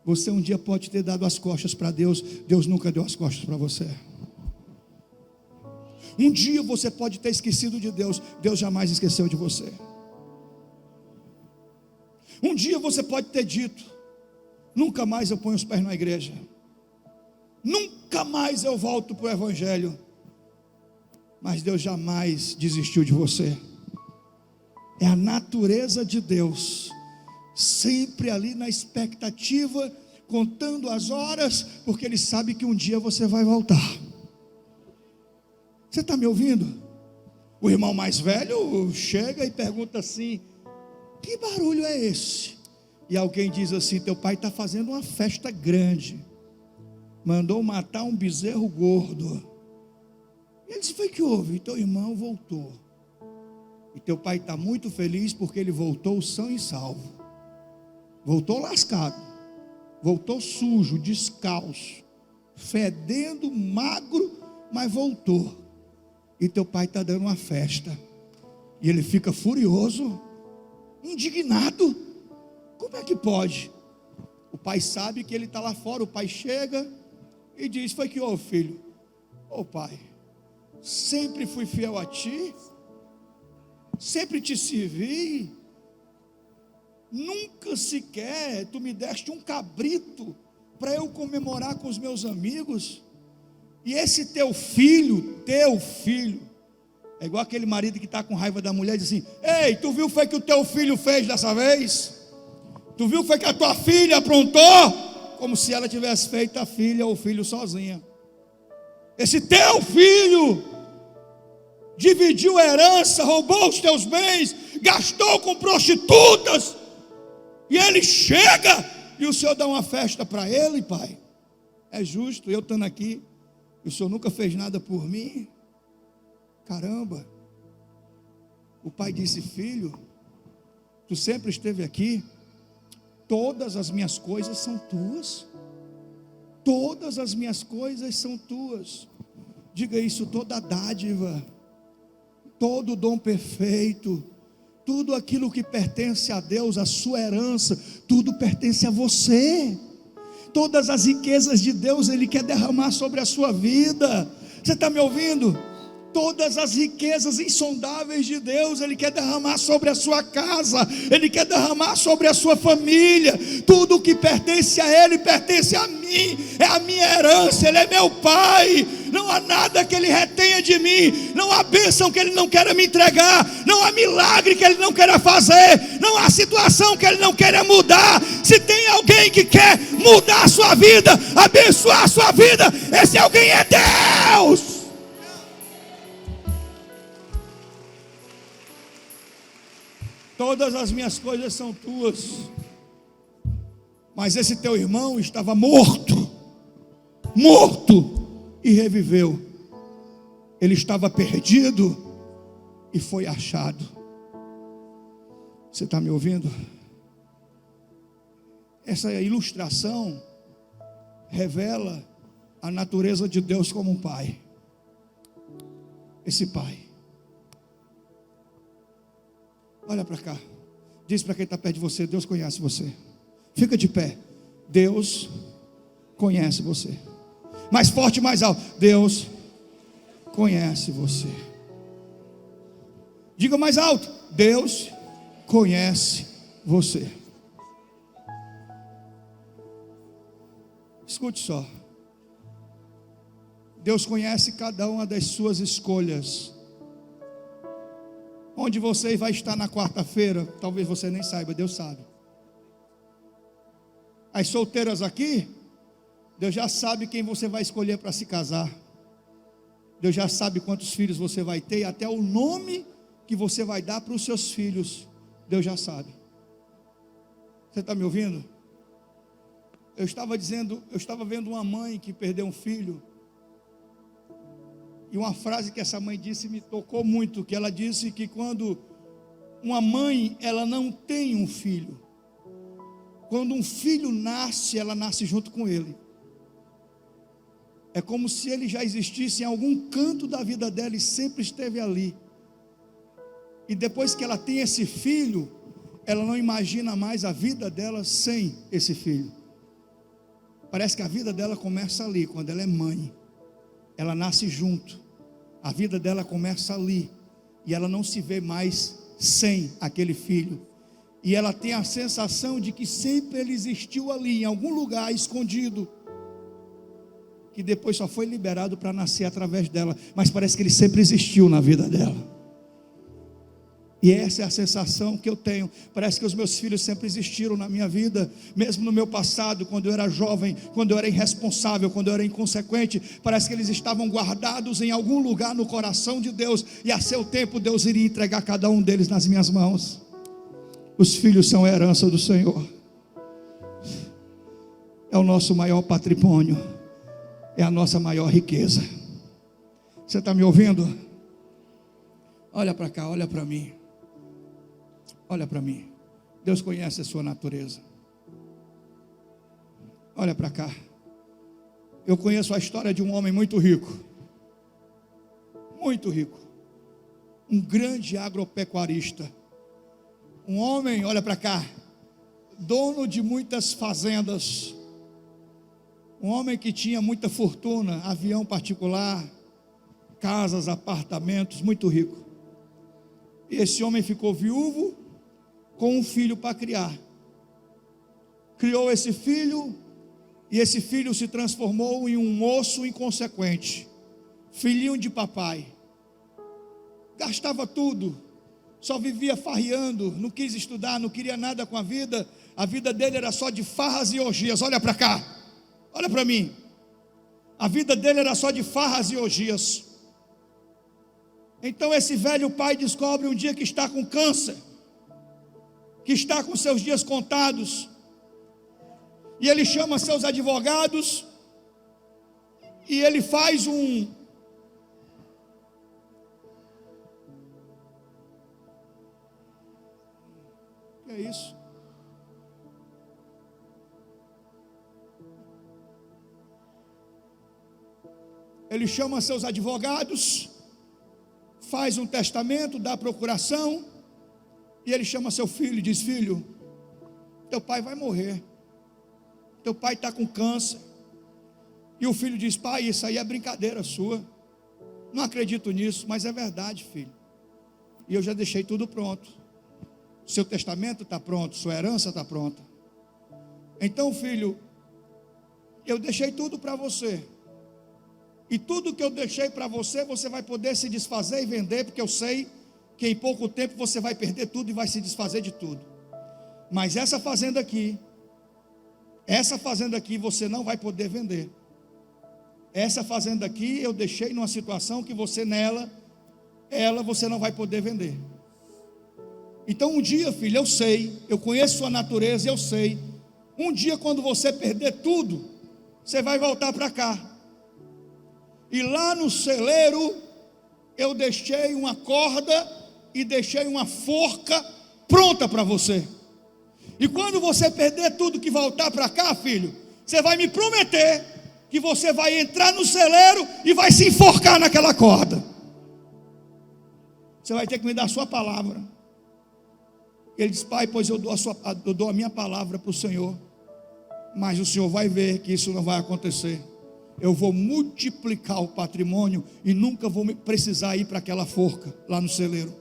Você um dia pode ter dado as costas para Deus, Deus nunca deu as costas para você. Um dia você pode ter esquecido de Deus, Deus jamais esqueceu de você. Um dia você pode ter dito: nunca mais eu ponho os pés na igreja, nunca mais eu volto para o Evangelho. Mas Deus jamais desistiu de você. É a natureza de Deus, sempre ali na expectativa, contando as horas, porque Ele sabe que um dia você vai voltar. Você está me ouvindo? O irmão mais velho chega e pergunta assim: que barulho é esse? E alguém diz assim: teu pai está fazendo uma festa grande. mandou matar um bezerro gordo. E ele disse: foi que houve? E teu irmão voltou. E teu pai está muito feliz porque ele voltou são e salvo. Voltou lascado, voltou sujo, descalço, fedendo, magro, mas voltou. E teu pai está dando uma festa. E ele fica furioso, indignado. Como é que pode? O pai sabe que ele está lá fora. O pai chega e diz: foi que houve, filho? Ô pai, sempre fui fiel a ti, sempre te servi, nunca sequer tu me deste um cabrito para eu comemorar com os meus amigos. E esse teu filho, é igual aquele marido que está com raiva da mulher e diz assim: ei, tu viu foi que o teu filho fez dessa vez? Tu viu foi que a tua filha aprontou? Como se ela tivesse feito a filha ou o filho sozinha. Esse teu filho dividiu a herança, roubou os teus bens, gastou com prostitutas, e ele chega e o Senhor dá uma festa para ele, pai. É justo, eu estando aqui, o Senhor nunca fez nada por mim. Caramba. O pai disse: filho, tu sempre esteve aqui, todas as minhas coisas são tuas. Todas as minhas coisas são tuas. Diga isso: toda dádiva, todo dom perfeito, tudo aquilo que pertence a Deus, a sua herança, tudo pertence a você. Todas as riquezas de Deus Ele quer derramar sobre a sua vida. Você está me ouvindo? Todas as riquezas insondáveis de Deus Ele quer derramar sobre a sua casa, Ele quer derramar sobre a sua família. Tudo que pertence a Ele pertence a mim, é a minha herança. Ele é meu Pai. Não há nada que Ele retenha de mim, não há bênção que Ele não queira me entregar, não há milagre que Ele não queira fazer, não há situação que Ele não queira mudar. Se tem alguém que quer mudar a sua vida, abençoar a sua vida, esse alguém é Deus. Todas as minhas coisas são tuas. Mas esse teu irmão estava morto e reviveu. Ele estava perdido e foi achado. Você está me ouvindo? Essa ilustração revela a natureza de Deus como um pai. Esse pai, olha para cá, diz para quem está perto de você: Deus conhece você. Fica de pé. Deus conhece você. Mais forte, mais alto. Deus conhece você. Diga mais alto: Deus conhece você. Escute só. Deus conhece cada uma das suas escolhas. Onde você vai estar na quarta-feira, talvez você nem saiba, Deus sabe. As solteiras aqui, Deus já sabe quem você vai escolher para se casar. Deus já sabe quantos filhos você vai ter, e até o nome que você vai dar para os seus filhos, Deus já sabe. Você está me ouvindo? Eu estava vendo uma mãe que perdeu um filho, e uma frase que essa mãe disse me tocou muito, que ela disse que quando uma mãe, ela não tem um filho, quando um filho nasce, ela nasce junto com ele. É como se ele já existisse em algum canto da vida dela e sempre esteve ali. E depois que ela tem esse filho, ela não imagina mais a vida dela sem esse filho. Parece que a vida dela começa ali, quando ela é mãe. Ela nasce junto. A vida dela começa ali. E ela não se vê mais sem aquele filho. E ela tem a sensação de que sempre ele existiu ali, em algum lugar escondido, que depois só foi liberado para nascer através dela. Mas parece que ele sempre existiu na vida dela. E essa é a sensação que eu tenho. Parece que os meus filhos sempre existiram na minha vida. Mesmo no meu passado, quando eu era jovem, quando eu era irresponsável, quando eu era inconsequente, parece que eles estavam guardados em algum lugar no coração de Deus. E a seu tempo Deus iria entregar cada um deles nas minhas mãos. Os filhos são a herança do Senhor. É o nosso maior patrimônio. é a nossa maior riqueza. Você está me ouvindo? Olha para cá, olha para mim. Olha para mim. Deus conhece a sua natureza. Olha para cá. Eu conheço a história de um homem muito rico. Muito rico. Um grande agropecuarista. Um homem, olha para cá, dono de muitas fazendas. Um homem que tinha muita fortuna, avião particular, casas, apartamentos, muito rico. E esse homem ficou viúvo com um filho para criar. Criou esse filho, e esse filho se transformou em um moço inconsequente, filhinho de papai. Gastava tudo, só vivia farreando, não quis estudar, não queria nada com a vida dele era só de farras e orgias. Olha para cá, olha para mim. A vida dele era só de farras e orgias. Então esse velho pai descobre um dia que está com câncer, que está com seus dias contados, e ele chama seus advogados, e ele faz um que é isso? Ele chama seus advogados, faz um testamento, dá procuração, e ele chama seu filho e diz: filho, teu pai vai morrer, teu pai está com câncer. E o filho diz: pai, isso aí é brincadeira sua, não acredito nisso. Mas é verdade, filho, e eu já deixei tudo pronto, seu testamento está pronto, sua herança está pronta. Então, filho, eu deixei tudo para você, e tudo que eu deixei para você, você vai poder se desfazer e vender, porque eu sei que em pouco tempo você vai perder tudo e vai se desfazer de tudo. Mas essa fazenda aqui você não vai poder vender. Essa fazenda aqui eu deixei numa situação que você você não vai poder vender. Então um dia, filho, eu conheço sua natureza, eu sei, um dia quando você perder tudo, você vai voltar para cá. E lá no celeiro, eu deixei uma corda e deixei uma forca pronta para você. E quando você perder tudo que voltar para cá, filho, você vai me prometer que você vai entrar no celeiro e vai se enforcar naquela corda. Você vai ter que me dar a sua palavra. Ele diz: pai, pois eu dou a minha palavra para o Senhor, mas o Senhor vai ver que isso não vai acontecer. Eu vou multiplicar o patrimônio e nunca vou precisar ir para aquela forca lá no celeiro.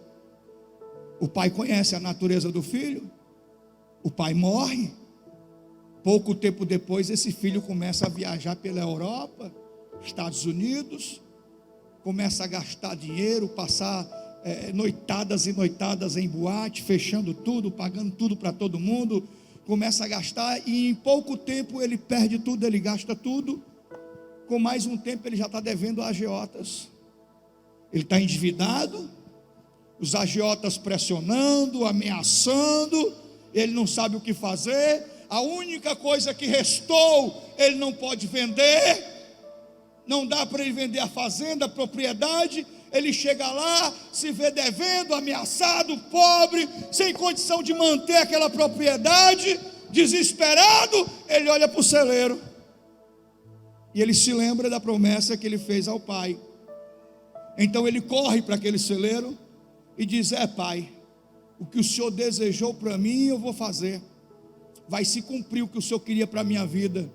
O pai conhece a natureza do filho. O pai morre. Pouco tempo depois, esse filho começa a viajar pela Europa, Estados Unidos, começa a gastar dinheiro, passar noitadas e noitadas em boate, fechando tudo, pagando tudo para todo mundo, começa a gastar, e em pouco tempo ele perde tudo, ele gasta tudo. Com mais um tempo ele já está devendo a agiotas. Ele está endividado, os agiotas pressionando, ameaçando, ele não sabe o que fazer. A única coisa que restou, ele não pode vender, não dá para ele vender a fazenda, a propriedade. Ele chega lá, se vê devendo, ameaçado, pobre, sem condição de manter aquela propriedade, desesperado. Ele olha para o celeiro e ele se lembra da promessa que ele fez ao pai. Então ele corre para aquele celeiro e diz: pai, o que o Senhor desejou para mim eu vou fazer, vai se cumprir o que o Senhor queria para a minha vida.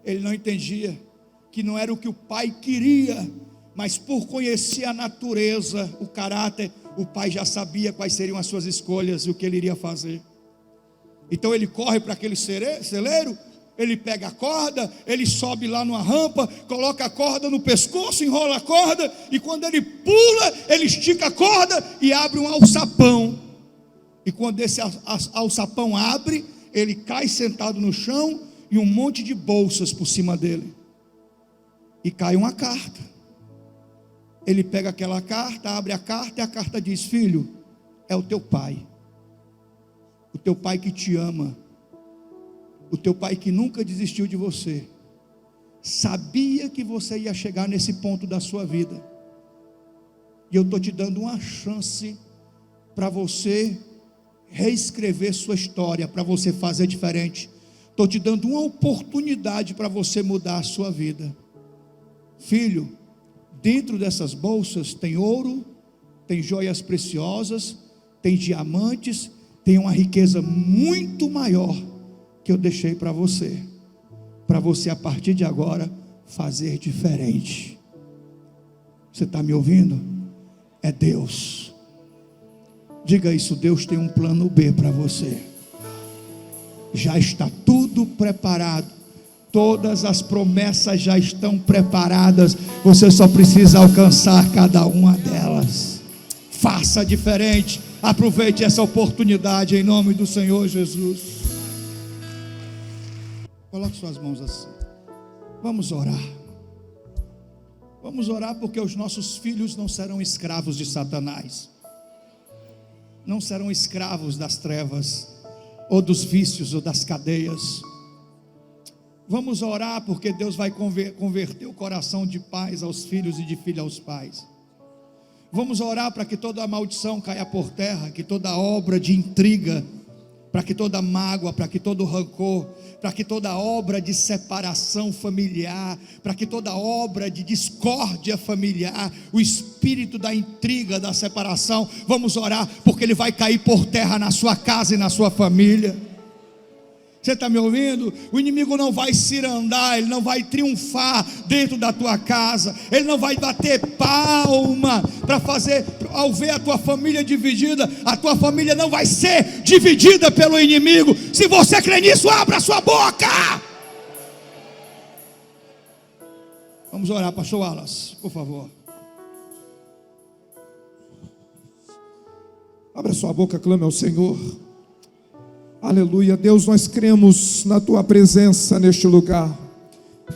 Ele não entendia que não era o que o pai queria, mas por conhecer a natureza, o caráter, o pai já sabia quais seriam as suas escolhas e o que ele iria fazer. Então ele corre para aquele celeiro, ele pega a corda, ele sobe lá numa rampa, coloca a corda no pescoço, enrola a corda, e quando ele pula, ele estica a corda e abre um alçapão. E quando esse alçapão abre, ele cai sentado no chão e um monte de bolsas por cima dele. E cai uma carta. Ele pega aquela carta, abre a carta, e a carta diz: filho, é o teu pai que te ama, o teu pai que nunca desistiu de você. sabia que você ia chegar nesse ponto da sua vida, e eu estou te dando uma chance para você reescrever sua história, para você fazer diferente. Estou te dando uma oportunidade para você mudar a sua vida. Filho, dentro dessas bolsas tem ouro, tem joias preciosas, tem diamantes, tem uma riqueza muito maior que eu deixei para você a partir de agora fazer diferente. Você está me ouvindo? É Deus. Diga isso: Deus tem um plano B para você. Já está tudo preparado. Todas as promessas já estão preparadas. Você só precisa alcançar cada uma delas. Faça diferente. Aproveite essa oportunidade em nome do Senhor Jesus. Coloque suas mãos assim. Vamos orar. Vamos orar porque os nossos filhos não serão escravos de Satanás. Não serão escravos das trevas, ou dos vícios, ou das cadeias. Vamos orar porque Deus vai converter o coração de pais aos filhos e de filhos aos pais. Vamos orar para que toda maldição caia por terra, que toda obra de intriga, para que toda mágoa, para que todo rancor, para que toda obra de separação familiar, para que toda obra de discórdia familiar, o espírito da intriga, da separação, vamos orar porque ele vai cair por terra na sua casa e na sua família. Você está me ouvindo? O inimigo não vai cirandar, ele não vai triunfar dentro da tua casa, ele não vai bater palma para fazer, ao ver a tua família dividida, a tua família não vai ser dividida pelo inimigo. Se você crê nisso, abra a sua boca. Vamos orar, pastor Wallace, por favor. Abra sua boca, clame ao Senhor. Aleluia. Deus, nós cremos na tua presença neste lugar.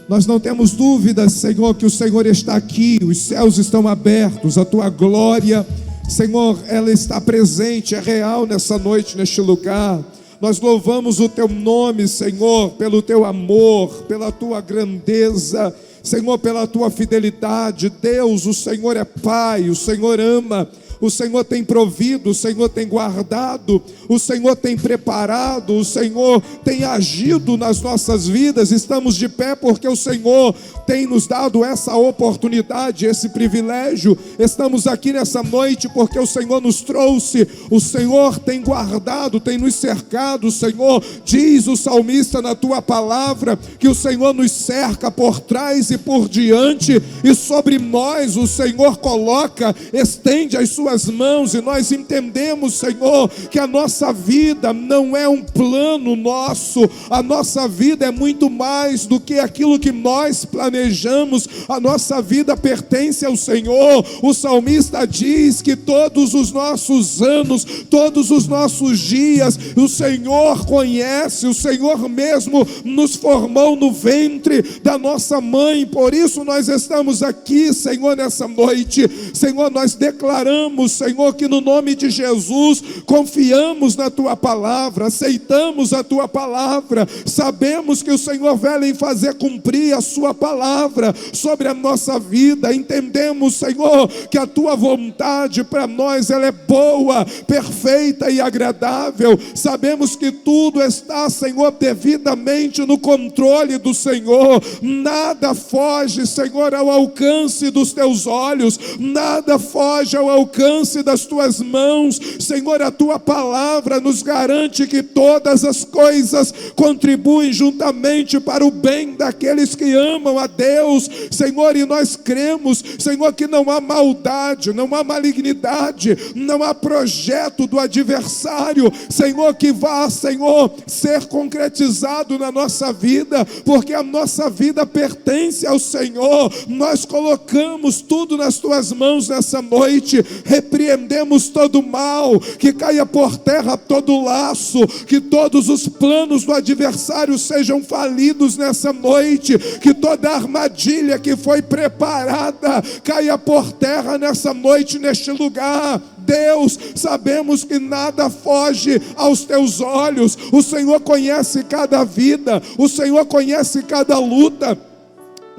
Nós não temos dúvidas, Senhor, que o Senhor está aqui, os céus estão abertos, a tua glória, Senhor, ela está presente, é real nessa noite, neste lugar. Nós louvamos o teu nome, Senhor, pelo teu amor, pela tua grandeza, Senhor, pela tua fidelidade. Deus, o Senhor é Pai, o Senhor ama, o Senhor tem provido, o Senhor tem guardado, o Senhor tem preparado, o Senhor tem agido nas nossas vidas. Estamos de pé porque o Senhor tem nos dado essa oportunidade, esse privilégio. Estamos aqui nessa noite porque o Senhor nos trouxe, o Senhor tem guardado, tem nos cercado. O Senhor, diz o salmista na tua palavra, que o Senhor nos cerca por trás e por diante, e sobre nós o Senhor coloca, estende as suas mãos, e nós entendemos, Senhor, que a nossa vida não é um plano nosso, a nossa vida é muito mais do que aquilo que nós planejamos. A nossa vida pertence ao Senhor. O salmista diz que todos os nossos anos, todos os nossos dias, o Senhor conhece, o Senhor mesmo nos formou no ventre da nossa mãe. Por isso nós estamos aqui, Senhor, nessa noite. Senhor, nós declaramos, Senhor, que no nome de Jesus confiamos na tua palavra, aceitamos a tua palavra, sabemos que o Senhor vela em fazer cumprir a sua palavra sobre a nossa vida. Entendemos, Senhor, que a tua vontade para nós, ela é boa, perfeita e agradável. Sabemos que tudo está, Senhor, devidamente no controle do Senhor. Nada foge, Senhor, ao alcance dos teus olhos, nada foge ao alcance das tuas mãos. Senhor, a tua palavra nos garante que todas as coisas contribuem juntamente para o bem daqueles que amam a Deus, Senhor, e nós cremos, Senhor, que não há maldade, não há malignidade, não há projeto do adversário, Senhor, que vá, Senhor, ser concretizado na nossa vida, porque a nossa vida pertence ao Senhor. Nós colocamos tudo nas tuas mãos nessa noite, repreendemos todo mal, que caia por terra todo laço, que todos os planos do adversário sejam falidos nessa noite, que toda armadilha que foi preparada caia por terra nessa noite, neste lugar. Deus, sabemos que nada foge aos teus olhos. O Senhor conhece cada vida, o Senhor conhece cada luta.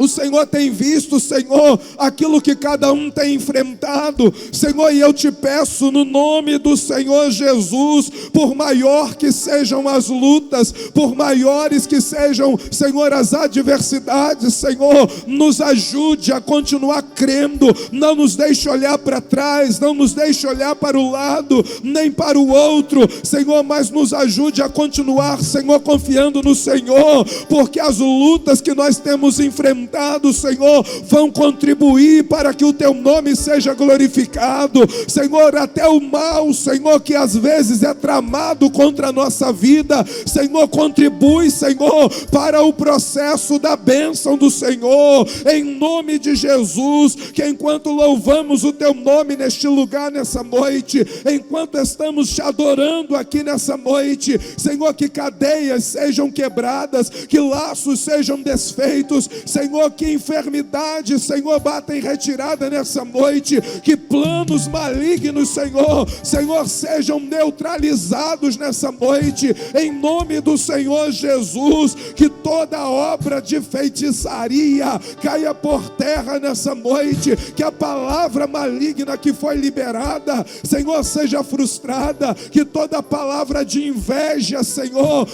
O Senhor tem visto, Senhor, aquilo que cada um tem enfrentado, Senhor, e eu te peço no nome do Senhor Jesus, por maior que sejam as lutas, por maiores que sejam, Senhor, as adversidades, Senhor, nos ajude a continuar crendo, não nos deixe olhar para trás, não nos deixe olhar para o lado, nem para o outro, Senhor, mas nos ajude a continuar, Senhor, confiando no Senhor, porque as lutas que nós temos enfrentado, Senhor, vão contribuir para que o teu nome seja glorificado, Senhor, até o mal, Senhor, que às vezes é tramado contra a nossa vida, Senhor, contribui, Senhor, para o processo da bênção do Senhor, em nome de Jesus, que enquanto louvamos o teu nome neste lugar, nessa noite, enquanto estamos te adorando aqui nessa noite, Senhor, que cadeias sejam quebradas, que laços sejam desfeitos, Senhor, que enfermidade, Senhor, bata em retirada nessa noite, que planos malignos, Senhor, sejam neutralizados nessa noite, em nome do Senhor Jesus, que toda obra de feitiçaria caia por terra nessa noite, que a palavra maligna que foi liberada, Senhor, seja frustrada, que toda palavra de inveja, Senhor,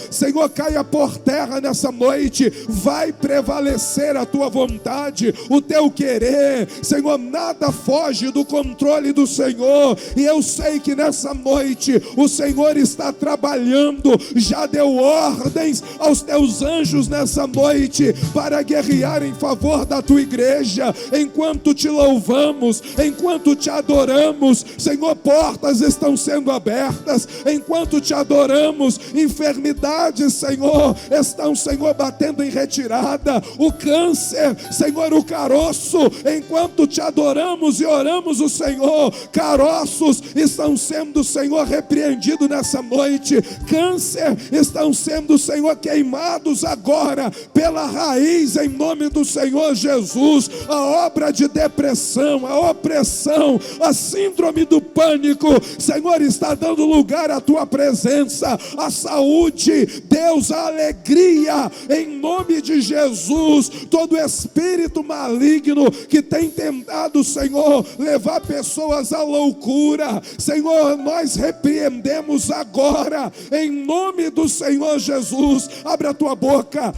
caia por terra nessa noite, vai prevalecer a tua vontade, o teu querer, Senhor, nada foge do controle do Senhor, e eu sei que nessa noite o Senhor está trabalhando, já deu ordens aos teus anjos nessa noite, para guerrear em favor da tua igreja, enquanto te louvamos, enquanto te adoramos, Senhor, portas estão sendo abertas, enquanto te adoramos, enfermidades, Senhor, estão, Senhor, batendo em retirada, o câncer, Senhor, o caroço, enquanto te adoramos e oramos o Senhor, caroços estão sendo, Senhor, repreendidos nessa noite, câncer estão sendo, Senhor, queimados agora, pela raiz, em nome do Senhor Jesus, a obra de depressão, a opressão, a síndrome do pânico, Senhor, está dando lugar à tua presença, a saúde, Deus, a alegria, em nome de Jesus, todo espírito maligno que tem tentado, Senhor, levar pessoas à loucura, Senhor, nós repreendemos agora, em nome do Senhor Jesus. Abre a tua boca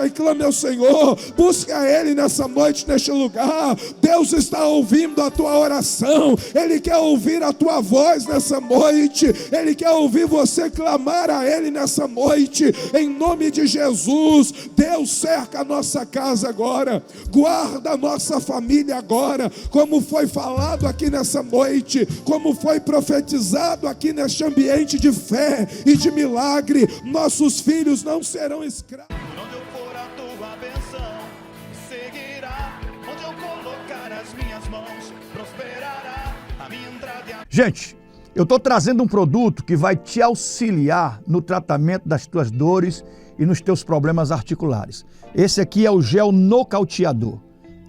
e clame ao Senhor, busca Ele nessa noite, neste lugar. Deus está ouvindo a tua oração, Ele quer ouvir a tua voz nessa noite, Ele quer ouvir você clamar a Ele nessa noite, em nome de Jesus. Deus, cerca a nossa casa agora, guarda a nossa família agora, como foi falado aqui nessa noite, como foi profetizado aqui neste ambiente de fé e de milagre. Nossos filhos não serão escravos. Onde eu for, a tua bênção seguirá. Onde eu colocar as minhas mãos, prosperará a minha entrada e a... Gente, eu estou trazendo um produto que vai te auxiliar no tratamento das tuas dores e nos teus problemas articulares. Esse aqui é o gel nocauteador.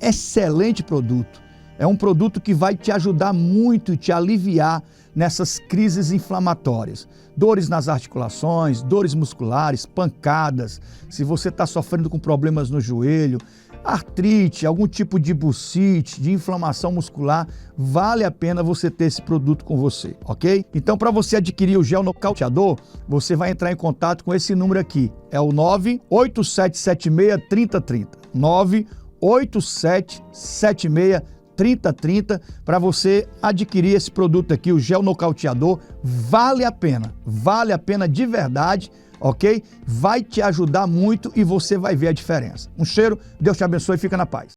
Excelente produto. É um produto que vai te ajudar muito e te aliviar nessas crises inflamatórias. Dores nas articulações, dores musculares, pancadas, se você está sofrendo com problemas no joelho, artrite, algum tipo de bursite, de inflamação muscular, vale a pena você ter esse produto com você, ok? Então, para você adquirir o gel nocauteador, você vai entrar em contato com esse número aqui, é o 987763030, 987763030, para você adquirir esse produto aqui, o gel nocauteador. Vale a pena de verdade, ok? Vai te ajudar muito e você vai ver a diferença. Um cheiro, Deus te abençoe e fica na paz.